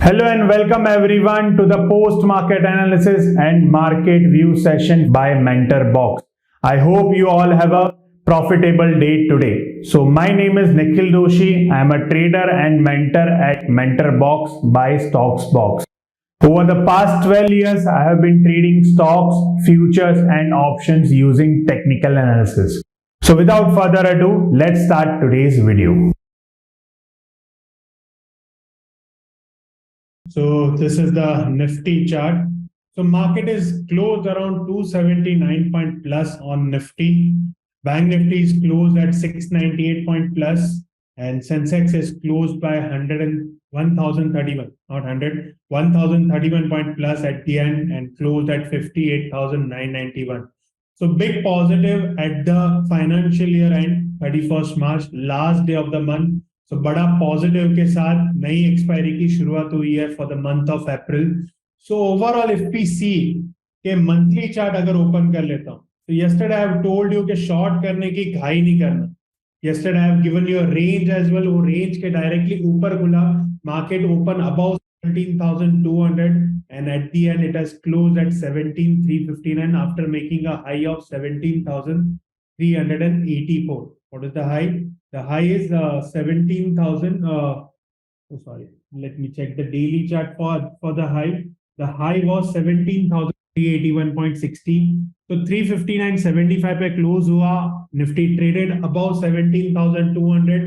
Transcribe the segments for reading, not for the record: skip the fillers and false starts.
Hello and welcome everyone to the post-market analysis and market view session by MentorBox. I hope you all have a profitable day today. So my name is Nikhil Doshi. I am a trader and mentor at MentorBox by StocksBox. Over the past 12 years, I have been trading stocks, futures and options using technical analysis. So without further ado, let's start today's video. So this is the Nifty chart. So market is closed around 279 point plus on Nifty. Bank Nifty is closed at 698 point plus, and Sensex is closed by 1031, not 100, 1031 point plus at the end and closed at 58,991. So big positive at the financial year end, 31st March, last day of the month. तो बड़ा positive के साथ नई expiry की शुरुआत हुई है for the month of April. So overall if we see के मंथली चार्ट अगर ओपन कर लेता हूं तो yesterday I have told you कि शॉर्ट करने की घाई नहीं करना. Yesterday I have given you a range as well. वो रेंज के डायरेक्टली ऊपर खुला, market open above 17,200 and at the end it has closed at 17,359 after making a high of 17,384. What is the high? The high is 17,000. Sorry, let me check the daily chart for the high. The high was 17,381.60. So 359.75 पे close हुआ. Nifty traded about 17,200.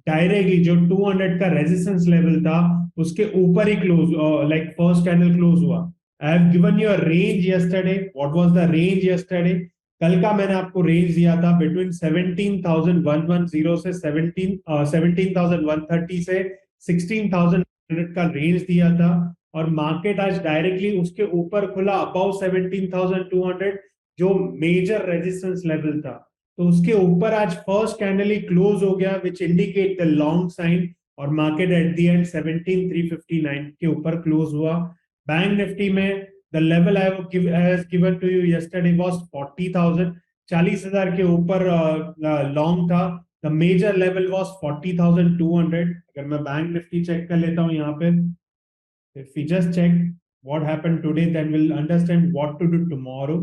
Directly जो 200 का resistance level था उसके ऊपर ही close, like first candle close हुआ. I have given you a range yesterday. What was the range yesterday? कल का मैंने आपको रेंज दिया था बिटवीन 17,110 से 17,130 से 16,100 का रेंज दिया था. और मार्केट आज डायरेक्टली उसके ऊपर खुला अबाउ 17,200 जो मेजर रेजिस्टेंस लेवल था. तो उसके ऊपर आज फर्स्ट कैंडल ही क्लोज हो गया which indicate the long sign. और मार्केट एट द एंड 17,359 के ऊपर क्लोज हुआ. बैंक निफ्टी में the level I have given to you yesterday was 40,000. 40,000 के ऊपर लॉन्ग था. The major level was 40,200. अगर मैं बैंक निफ्टी चेक कर लेता हूँ यहाँ पे, if we just check what happened today, then we'll understand what to do tomorrow.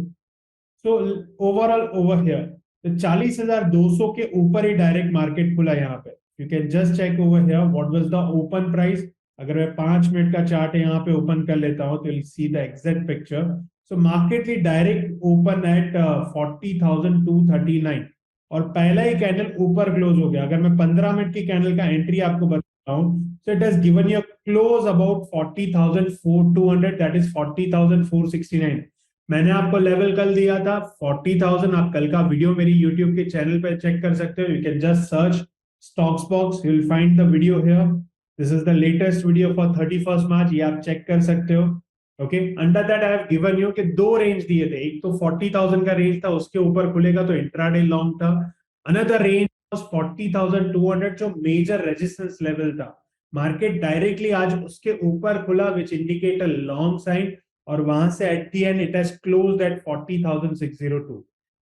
So overall over here, तो 40,200 के ऊपर ही डायरेक्ट मार्केट खुला यहाँ पे. You can just check over here what was the open price. अगर मैं 5 minute का chart यहाँ पे ओपन कर लेता हूँ तो you'll see the exact picture. So market he direct open at 40,239 और पहला ही कैंडल ऊपर क्लोज हो गया. अगर मैं 15 मिनट की कैंडल का एंट्री आपको बताता हूँ, so it has given you a close about 40,200, that is 40,469. मैंने आपको लेवल कल दिया था 40,000. आप कल का वीडियो मेरी यूट्यूब के चैनल पे चेक कर सकते हो. You can just search StocksBox, you will find the video here. This is the latest video for 31st March. ये आप चेक कर सकते हो. Okay, under that I have given you कि दो रेंज दिए थे. एक तो 40,000 का रेंज था, उसके ऊपर खुलेगा तो इंट्राडे लॉन्ग था. Another range was 40,200 जो मेजर रेजिस्टेंस लेवल था. मार्केट डायरेक्टली आज उसके ऊपर खुला which indicate a long sign और वहां से at the end it has closed at 40,602.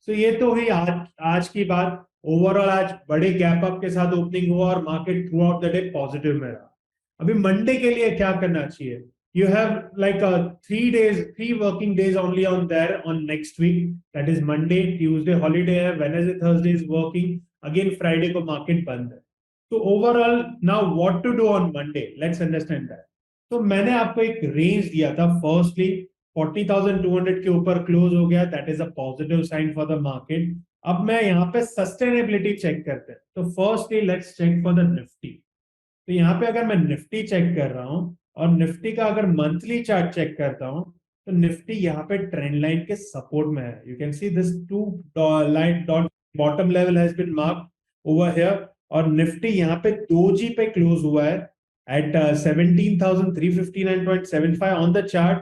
So ये तो हुई आज की बात. ओवरऑल आज बड़े गैप अप के साथ ओपनिंग हुआ और market throughout the day positive में रहा. अभी मंडे के लिए क्या करना चाहिए? You have like 3 working days only on there on next week. That is Monday, Tuesday holiday है, Wednesday Thursday is working, again Friday को मार्केट बंद है. तो overall now what to do on Monday, let's understand that. तो मैंने आपको एक range दिया था. फर्स्टली 40,200 के ऊपर क्लोज हो गया, that is a positive sign for the market. अब मैं यहाँ पे सस्टेनेबिलिटी चेक करते हैं. तो firstly let's check for the Nifty. तो यहाँ पे अगर मैं निफ्टी चेक कर रहा हूँ और निफ्टी का अगर मंथली चार्ट चेक करता हूँ तो निफ्टी यहाँ पे ट्रेंड लाइन के सपोर्ट में है. You can see this 2 line dot bottom level has been marked over here. और निफ्टी यहाँ पे 2G पे क्लोज हुआ है at 17,359.75 on the chart.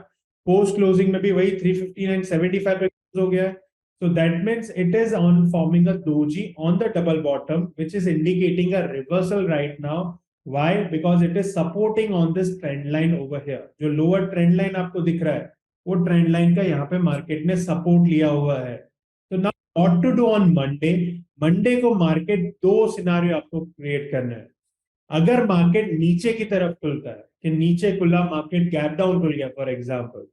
Post closing में भी वही 359.75 पे क्लोज हो गया है. So that means it is on forming a doji on the double bottom, which is indicating a reversal right now. Why? Because it is supporting on this trend line over here. जो lower trend line आपको दिख रहा है वो trend line का यहाँ पे market ने सपोर्ट लिया हुआ है. तो now what to do on Monday? Monday को मार्केट दो सिनारियो आपको क्रिएट करना है. अगर मार्केट नीचे की तरफ खुलता है कि नीचे खुला मार्केट गैप डाउन खुल गया फॉर एग्जांपल,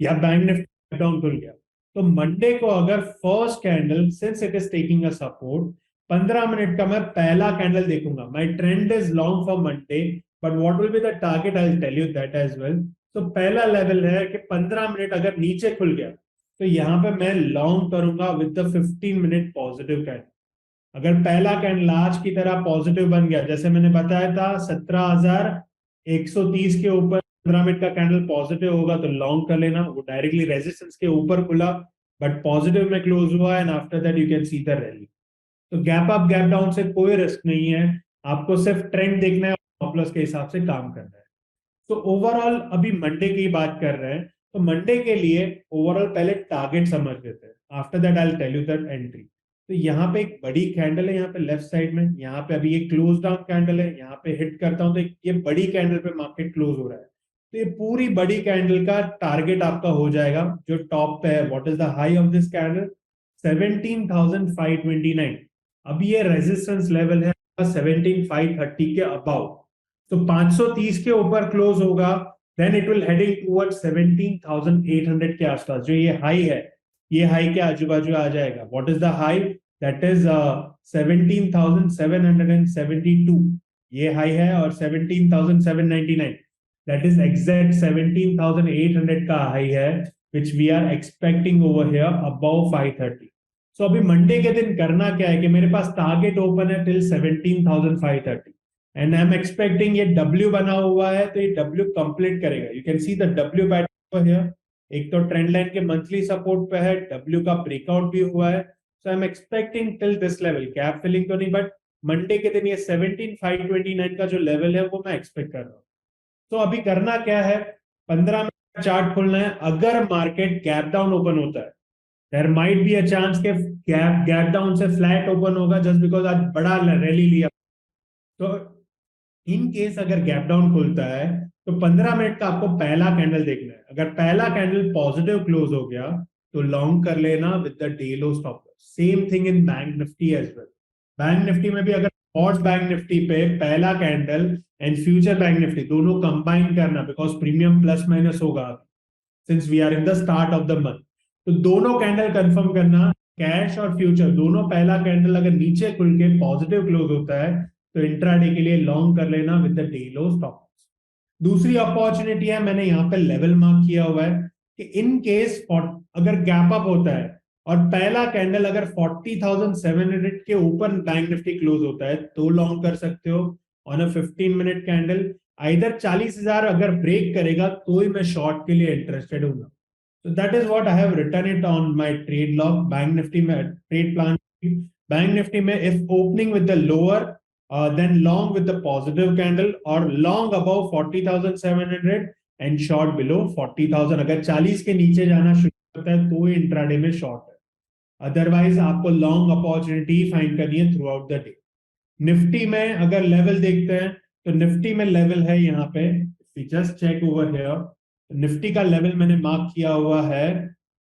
या बैंक निफ्टी गैप डाउन खुल गया, तो मंडे को अगर first candle since it is taking a support 15 minute का मैं पहला कैंडल देखूंगा. My trend is long for Monday, but what will be the target, I will tell you that as well. तो पहला लेवल है कि 15 मिनट अगर नीचे खुल गया तो यहां पे मैं लॉन्ग करूंगा with the 15 minute positive candle. अगर पहला कैंडल आज की तरह पॉजिटिव बन गया, जैसे मैंने बताया था 17,130 के ऊपर 15 मिनट का कैंडल पॉजिटिव होगा तो लॉन्ग कर लेना. वो डायरेक्टली रेजिस्टेंस के ऊपर खुला बट पॉजिटिव में क्लोज हुआ and after that you can see the rally. तो गैप अप गैप डाउन से कोई रिस्क नहीं है, आपको सिर्फ ट्रेंड देखना है और स्टॉप लॉस के हिसाब से काम करना है. तो ओवरऑल अभी मंडे की बात कर रहे हैं, तो मंडे के लिए ओवरऑल पहले टारगेट समझ लेते हैं. After that I will tell you that entry. तो यहाँ पे एक बड़ी कैंडल है, यहाँ पे लेफ्ट साइड में, यहाँ पे अभी ये क्लोज डाउन कैंडल है, यहाँ पे हिट करता हूं तो ये बड़ी कैंडल पे मार्केट क्लोज हो रहा है. तो ये पूरी बड़ी कैंडल का टारगेट आपका हो जाएगा जो टॉप पे है. What is the high of this candle? 17,529. अभी ये रेजिस्टेंस लेवल है 17,530 के अबाउ. तो 530 के ऊपर क्लोज होगा, then it will heading toward 17,800 के आसपास. जो ये हाई है, ये हाई के आजू बाजू आ जाएगा. What is the high? That is 17,772. ये हाई है, और 17,799 दैट इज एग्जैक्ट 17,800 का हाई है, which we are expecting over here above 530. So अभी मंडे के दिन करना क्या है कि मेरे पास टारगेट ओपन है till 17,530 and I am expecting ये डब्ल्यू बना हुआ है तो ये डब्ल्यू कंप्लीट करेगा. You can see the W pattern here. एक तो ट्रेंड लाइन के मंथली सपोर्ट पे है, डब्ल्यू का ब्रेकआउट भी हुआ है. So I am expecting till this level, gap filling तो नहीं, बट मंडे के दिन ये 17,529 का जो लेवल है वो मैं एक्सपेक्ट कर रहा हूँ. तो अभी करना क्या है, 15 मिनट का चार्ट खोलना है. अगर मार्केट गैप डाउन ओपन होता है, there might be a chance के गैप डाउन से फ्लैट ओपन होगा जस्ट बिकॉज आज बड़ा रैली लिया. तो इन केस अगर गैप डाउन खुलता है तो 15 मिनट का आपको पहला कैंडल देखना है. अगर पहला कैंडल पॉजिटिव क्लोज हो गया तो लॉन्ग कर लेना with the day low stop. Same thing in bank Nifty as well. Bank Nifty में भी अगर स्पॉट बैंक निफ्टी पे पहला candle and future bank Nifty दोनों कंबाइन करना, बिकॉज प्रीमियम प्लस माइनस होगा since we are in the start of the month. तो दोनों कैंडल कंफर्म करना, कैश और फ्यूचर दोनों. पहला कैंडल अगर नीचे खुल के पॉजिटिव क्लोज होता है तो इंट्राडे के लिए लॉन्ग कर लेना with the day low stop. दूसरी अपॉर्चुनिटी है, मैंने यहाँ पे लेवल मार्क किया हुआ है कि इन केस अगर गैप अप होता है और पहला कैंडल अगर 40,700 के ऊपर बैंक निफ्टी क्लोज होता है तो लॉन्ग कर सकते हो ऑन अ 15 मिनट कैंडल. इधर 40,000 अगर ब्रेक करेगा तो ही मैं शॉर्ट के लिए इंटरेस्टेड हूँ. So that is what I have written it on my trade log. Bank Nifty में trade plan. Bank Nifty में if opening with the lower, then long with the positive candle or long above 40,700 and short below 40,000. अगर 40 के नीचे जाना शुरू करता है तो ही इंट्राडे में शॉर्ट है. अदरवाइज आपको लॉन्ग अपॉर्चुनिटी फाइंड करनी है through out the day. Nifty में अगर लेवल देखते हैं तो निफ्टी में लेवल है यहाँ पे, just check over here. Nifty का लेवल मैंने मार्क किया हुआ है,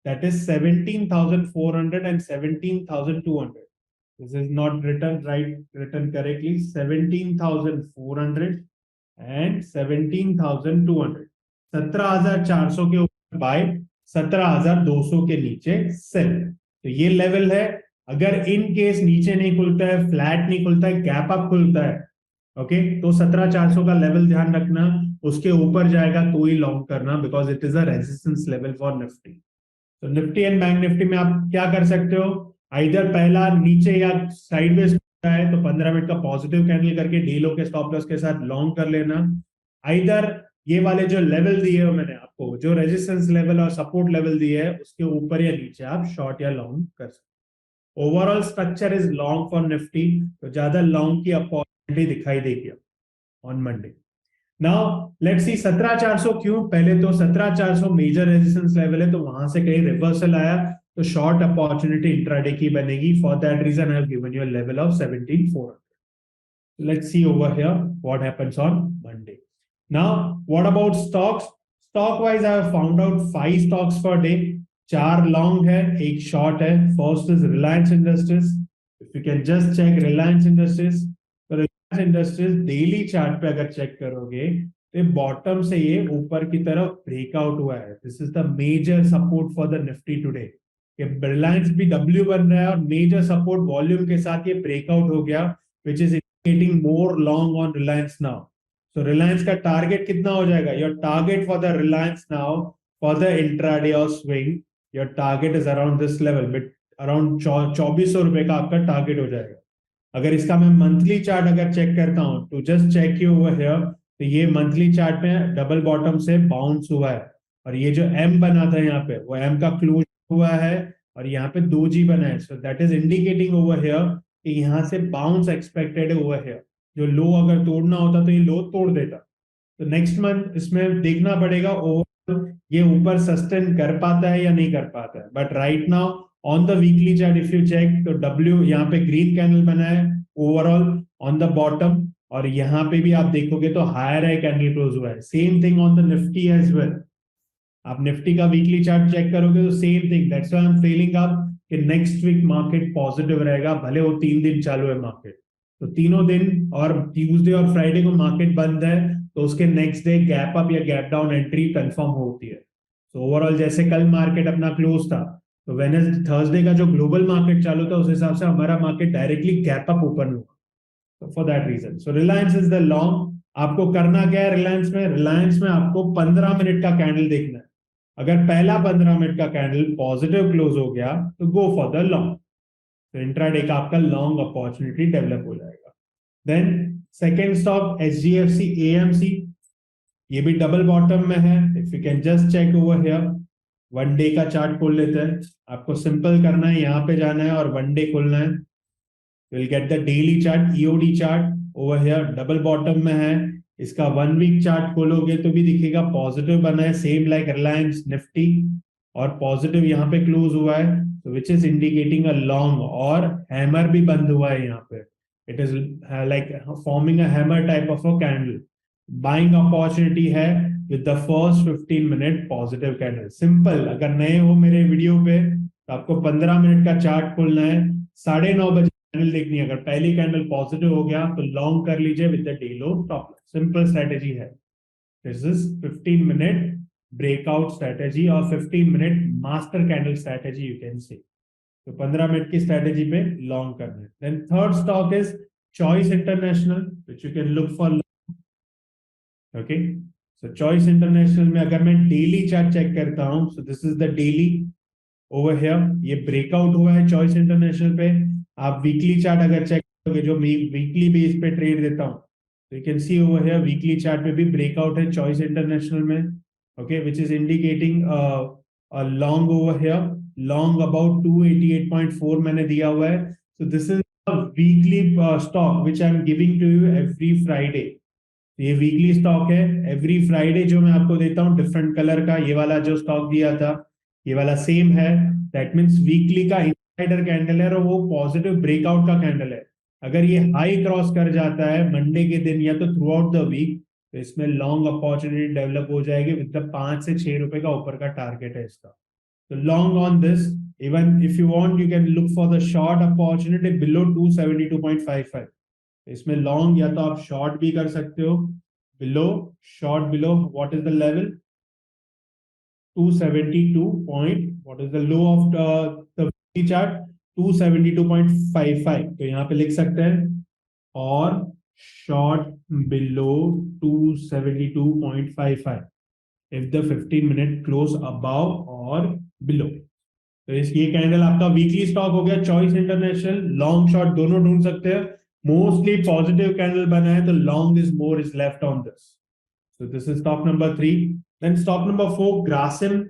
that is 17,400 and 17,200. This is not written correctly. 17,400 and 17,200. 17,400 के ऊपर बाय, 17,200 के नीचे सेल. तो ये लेवल है. अगर इन केस नीचे नहीं खुलता है, फ्लैट नहीं खुलता है, गैप अप खुलता है, ओके, तो 17,400 का लेवल ध्यान रखना. उसके ऊपर जाएगा तो ही लॉन्ग करना, because it is a resistance level for Nifty. तो निफ्टी एंड बैंक निफ्टी में आप क्या कर सकते हो, इधर पहला नीचे या साइडवेज है तो 15 मिनट का पॉजिटिव कैंडल करके डे लो के स्टॉप लॉस के साथ लॉन्ग कर लेना. इधर ये वाले जो लेवल दिए हो मैंने आपको, जो रेजिस्टेंस लेवल और सपोर्ट लेवल दिए है उसके ऊपर या नीचे आप शॉर्ट या लॉन्ग कर सकते. Overall structure is long for Nifty, तो ज्यादा लॉन्ग की अपॉर्चुनिटी दिखाई देगी on Monday. Now let's see 17,400 क्यों. पहले तो 17,400 मेजर रेजिस्टेंस लेवल है, तो वहां से कहीं रिवर्सल आया तो शॉर्ट अपॉर्चुनिटी इंट्राडे की बनेगी. For that reason I have given you a level of 17,400. Let's see over here what happens on Monday. Now, what about stocks? Stock wise, I have found out 5 stocks per day. 4 long है, 1 short है. First is Reliance Industries. If you can just check Reliance Industries, तो Reliance Industries daily chart पे अगर check करोगे ये bottom से ये ऊपर की तरफ ब्रेकआउट हुआ है. This is the major support for the Nifty today. ये रिलायंस भी डब्ल्यू बन रहा है और मेजर सपोर्ट वॉल्यूम के साथ ये ब्रेकआउट हो गया, which is indicating more long on Reliance now. So Reliance का टारगेट कितना हो जाएगा? Your target for the Reliance now for the intraday और swing, your target is around this level, bit around 2400 रुपए का आपका टारगेट हो जाएगा. अगर इसका मैं मंथली चार्ट अगर चेक करता हूं, to just check you over here, तो ये मंथली चार्ट में डबल बॉटम से बाउंस हुआ है और ये जो एम बना था यहाँ पे वो एम का क्लोज हुआ है और यहाँ पे 2G बना है. So that is indicating over here कि यहाँ से बाउंस एक्सपेक्टेड है ओवर हियर. जो लो अगर तोड़ना होता तो ये लो तोड़ देता. तो नेक्स्ट मंथ इसमें देखना पड़ेगा ओवर ये ऊपर सस्टेन कर पाता है या नहीं कर पाता है. But right now on the weekly chart if you check, तो डब्ल्यू यहाँ पे ग्रीन कैंडल बना है ओवरऑल ऑन द बॉटम, और यहाँ पे भी आप देखोगे तो हायर है कैंडल क्लोज हुआ है. Same thing on the Nifty as well. आप निफ्टी का वीकली चार्ट चेक करोगे तो same thing. That's why I am feeling up कि नेक्स्ट वीक मार्केट पॉजिटिव रहेगा, भले वो 3 दिन चालू है मार्केट. तो तीनों दिन और ट्यूसडे और फ्राइडे को मार्केट बंद है तो उसके नेक्स्ट डे गैप अप या गैप डाउन एंट्री कंफर्म होती है. तो ओवरऑल जैसे कल मार्केट अपना क्लोज था, तो वेडनेसडे थर्सडे का जो ग्लोबल मार्केट चालू था उस हिसाब से हमारा market directly gap up open हुआ. तो for that reason so Reliance is the long. आपको करना क्या है रिलायंस में? रिलायंस में आपको 15 मिनट का कैंडल देखना है. अगर पहला 15 मिनट का कैंडल पॉजिटिव क्लोज हो गया तो गो फॉर द लॉन्ग. तो इंट्राडे का आपका लॉन्ग अपॉर्चुनिटी डेवलप हो जाएगा. Then second stock HDFC AMC, ये भी डबल बॉटम में है. If you can just check over here, one day का चार्ट खोल लेते हैं. आपको सिंपल करना है, यहाँ पे जाना है और वन डे खोलना है. Will get the daily chart, EOD chart over here, double bottom में है. इसका 1 वीक चार्ट खोलोगे तो भी दिखेगा पॉजिटिव बना है, सेम लाइक रिलायंस निफ्टी, और पॉजिटिव यहाँ पे क्लोज हुआ है, तो which is indicating a long. और हैमर भी बंद हुआ है यहाँ पे. It is like forming a hammer type of a candle. Buying opportunity है with the first 15 minute positive candle. Simple. अगर नए हो मेरे वीडियो पे तो आपको 15 मिनट का चार्ट खोलना है, 9:30 बजे कैंडल देखनी है. अगर पहली कैंडल पॉजिटिव हो गया तो लॉन्ग कर लीजिए with the day low stop. Simple strategy है. This is 15 minute breakout strategy और 15 minute master candle strategy you can say. तो 15 मिनट की स्ट्रेटेजी पे लॉन्ग करना है. Then third stock is Choice International, which you can look for. Okay, so Choice International में अगर मैं डेली चार्ट चेक करता हूं, so this is the daily over here. ये ब्रेकआउट हुआ है चॉइस इंटरनेशनल पे. आप वीकली चार्ट अगर चेक करोगे, जो मैं वीकली बेस पे ट्रेड देता हूं, तो you can see over here weekly chart पे भी ब्रेकआउट है चॉइस इंटरनेशनल में. Okay, which is indicating a long over here. Long about 288.4 मैंने दिया हुआ है. So this is a weekly stock which I am giving to you every Friday. ये weekly stock है. एवरी फ्राइडे जो मैं आपको देता हूँ डिफरेंट कलर का, ये वाला जो स्टॉक दिया था ये वाला सेम है. दैट मीन्स वीकली का इनसाइडर कैंडल है और वो पॉजिटिव ब्रेकआउट का कैंडल है. अगर ये हाई क्रॉस कर जाता है मंडे के दिन या तो थ्रू आउट द वीक, तो इसमें लॉन्ग अपॉर्चुनिटी डेवलप हो जाएगी विद 5 से 6 रुपए का ऊपर का टारगेट है इसका. तो long on this. Even if you want you can look for the short opportunity below 272.55. इसमें लॉन्ग या तो आप शॉर्ट भी कर सकते हो. Below, short below, what is the level? 272 point. What is the low of the chart? 272.55. तो यहाँ पे लिख सकते हैं और short below 272.55 if the 15 minute close above और बिलो. तो ये कैंडल आपका वीकली स्टॉक हो गया चॉइस इंटरनेशनल. लॉन्ग शॉर्ट दोनों ढूंढ सकते हैं. मोस्टली पॉजिटिव कैंडल बना है तो long is more is left on this. So this is stock number 3. Then stock number 4 Grasim.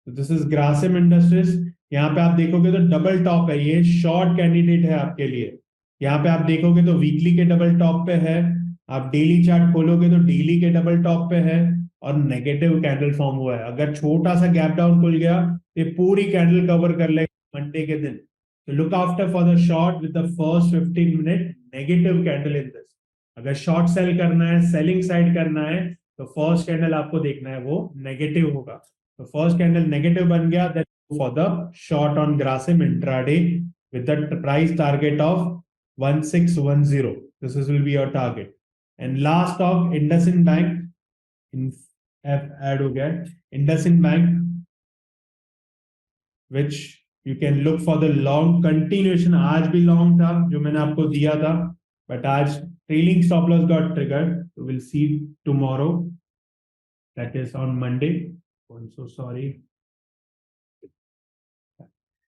This is Grasim industries. यहाँ पे आप देखोगे तो डबल टॉप है, ये शॉर्ट कैंडिडेट है आपके लिए. यहाँ पे आप देखोगे तो वीकली के डबल टॉप पे है. आप डेली चार्ट खोलोगे तो डेली के डबल टॉप पे है और नेगेटिव कैंडल फॉर्म हुआ है. अगर छोटा सा गैप डाउन खुल गया ये पूरी कैंडल कवर कर लेगा मंडे के दिन. तो look after for the short with the first 15 minute negative candle in this. अगर शॉर्ट सेल करना है, सेलिंग साइड करना है, तो फर्स्ट कैंडल आपको देखना है वो नेगेटिव होगा. तो फर्स्ट कैंडल नेगेटिव बन गया, then for the short on Grasim intraday with the price target of 1610. This will be your target. And last stock IndusInd Bank, add हो गया है IndusInd Bank, which you can look for the long continuation. आज भी long था जो मैंने आपको दिया था, but आज trailing stop loss got triggered. So we'll see tomorrow, that is on Monday. I'm so sorry.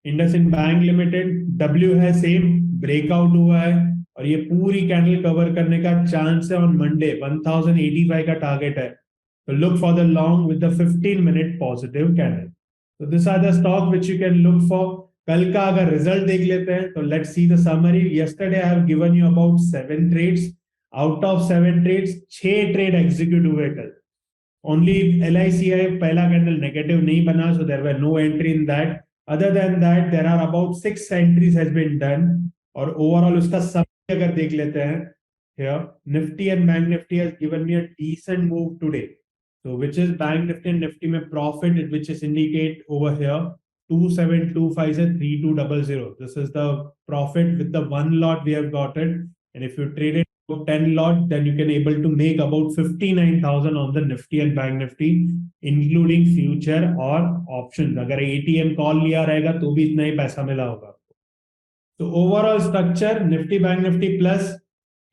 IndusInd Bank Limited, W है सेम, ब्रेकआउट हुआ है और ये पूरी कैंडल कवर करने का चांस है ऑन मंडे. 1085 का टारगेट है. तो look for the long with the 15-minute positive candle. तो this are the stock which you can look for. कल का अगर रिजल्ट देख लेते हैं तो let's see the summary. Yesterday I have given you about 7 trades. Out of 7 trades 6 trade execute हुए कल. ओनली LICI पहला कैंडल नेगेटिव नहीं बना, so there were no entry in that. Other than that, there are about 6 entries has been done. और overall उसका सब अगर देख लेते हैं, here Nifty and Bank Nifty has given me a decent move today. So which is Bank Nifty and Nifty में profit, which is indicate over here 2725 से 3200. This is the profit with the one lot we have got it. And if you trade it 10 lot, then you can able to make about 59,000 on the Nifty and Bank Nifty, including future और options. अगर ATM call लिया रहेगा तो भी इतना ही पैसा मिला होगा. So overall structure, Nifty Bank Nifty plus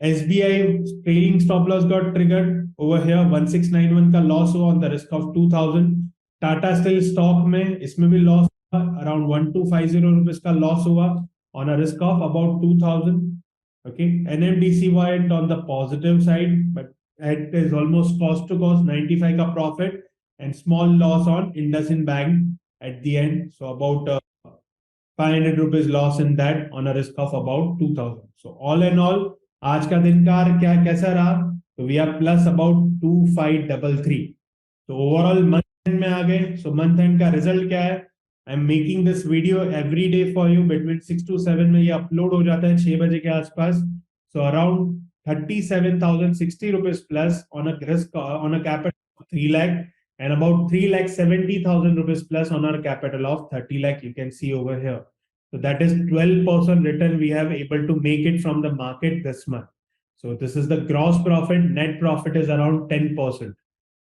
SBI trailing stop loss got triggered over here. 1691 का loss हुआ on the risk of 2000. Tata Steel stock में इसमें भी loss around 1250 rupees का loss हुआ on a risk of about 2000. Okay, NMDC went on the positive side, but it is almost cost to cost 95 ka profit and small loss on IndusInd Bank at the end. So about 500 rupees loss in that on a risk of about 2000. So all in all, आज का दिन का क्या कैसा रहा? So we are plus about 2533. So overall month end में आ गए. So month end का result क्या है? I'm making this video every day for you between 6 to 7 में ये upload हो जाता है 6 बजे के आसपास. So around 37,060 rupees plus on a risk on a capital of 3 lakh and about 3,70,000 rupees plus on our capital of 30 lakh. You can see over here. So that is 12% return we have able to make it from the market this month. So this is the gross profit. Net profit is around 10%.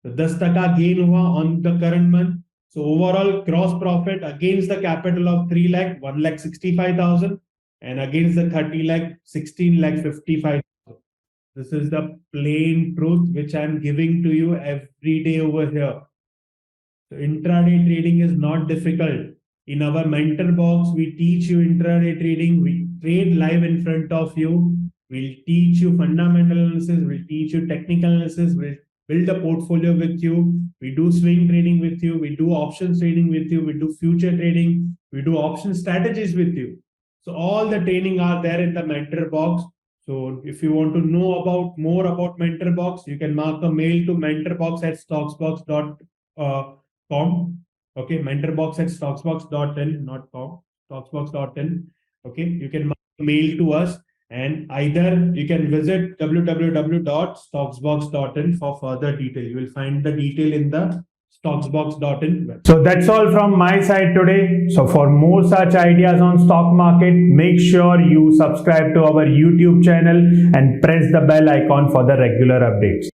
So 10% gain हुआ on the current month. So overall gross profit against the capital of 3 lakh, 1,65,000 and against the 30 lakh, 16,55,000. This is the plain truth which I am giving to you every day over here. So intraday trading is not difficult. In our mentor box, we teach you intraday trading. We trade live in front of you. We'll teach you fundamental analysis. We'll teach you technical analysis. We'll build a portfolio with you. We do swing trading with you. We do options trading with you. We do future trading. We do option strategies with you. So all the training are there in the mentor box. So if you want to know about more about mentor box, you can mark a mail to mentorbox@stocksbox.com. Okay, mentorbox@stocksbox.in, not com, stocksbox.in. Okay, you can mail to us. And either you can visit www.stocksbox.in for further detail. You will find the detail in the stocksbox.in website. So that's all from my side today. So for more such ideas on stock market, make sure you subscribe to our YouTube channel and press the bell icon for the regular updates.